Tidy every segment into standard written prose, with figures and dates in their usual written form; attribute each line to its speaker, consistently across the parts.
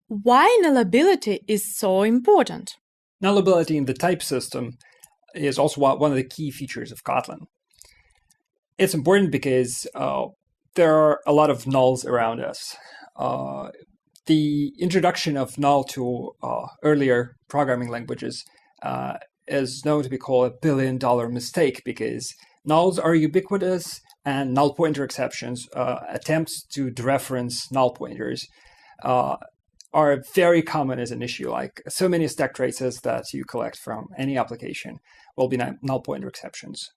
Speaker 1: Why nullability is so important?
Speaker 2: Nullability in the type system is also one of the key features of Kotlin. It's important because there are a lot of nulls around us. The introduction of null to earlier programming languages is known to be called a billion-dollar mistake because nulls are ubiquitous and null pointer exceptions, attempts to dereference null pointers, are very common as an issue. Like so many stack traces that you collect from any application will be null pointer exceptions.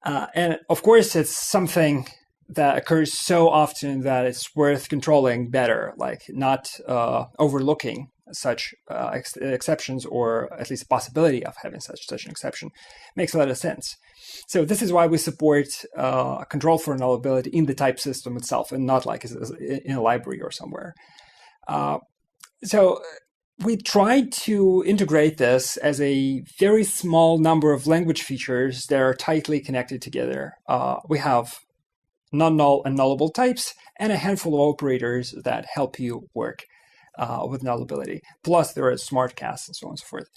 Speaker 2: And of course, it's something that occurs so often that it's worth controlling better, like not overlooking such exceptions, or at least possibility of having such an exception. Makes a lot of sense. So this is why we support control for nullability in the type system itself, and not like in a library or somewhere. So we tried to integrate this as a very small number of language features that are tightly connected together. We have non-null and nullable types, and a handful of operators that help you work with nullability. Plus, there are smart casts and so on and so forth.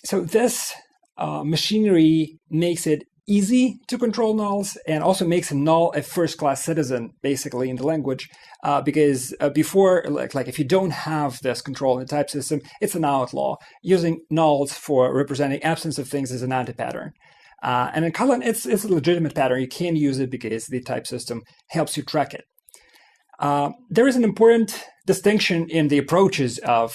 Speaker 2: So this machinery makes it easy to control nulls, and also makes a null a first-class citizen, basically, in the language. Because before, like if you don't have this control in the type system, it's an outlaw. Using nulls for representing absence of things is an anti-pattern. And in Kotlin, it's a legitimate pattern. You can use it because the type system helps you track it. There is an important distinction in the approaches of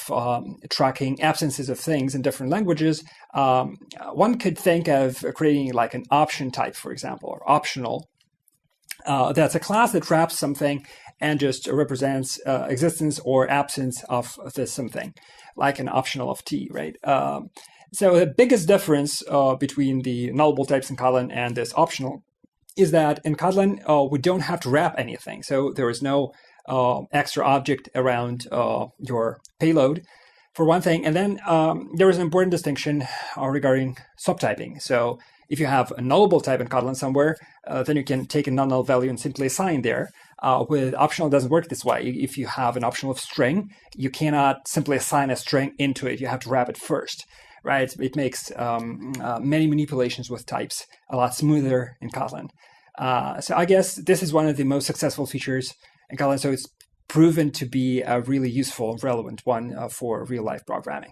Speaker 2: tracking absences of things in different languages. One could think of creating like an option type, for example, or optional. That's a class that traps something and just represents existence or absence of this something, like an optional of t, right? So the biggest difference between the nullable types in Kotlin and this optional is that in Kotlin, we don't have to wrap anything. So there is no extra object around your payload, for one thing. And then there is an important distinction regarding subtyping. So if you have a nullable type in Kotlin somewhere, then you can take a non-null value and simply assign there. With optional, it doesn't work this way. If you have an optional of string, you cannot simply assign a string into it. You have to wrap it first, right? It makes many manipulations with types a lot smoother in Kotlin. So I guess this is one of the most successful features in Kotlin. So it's proven to be a really useful and relevant one for real-life programming.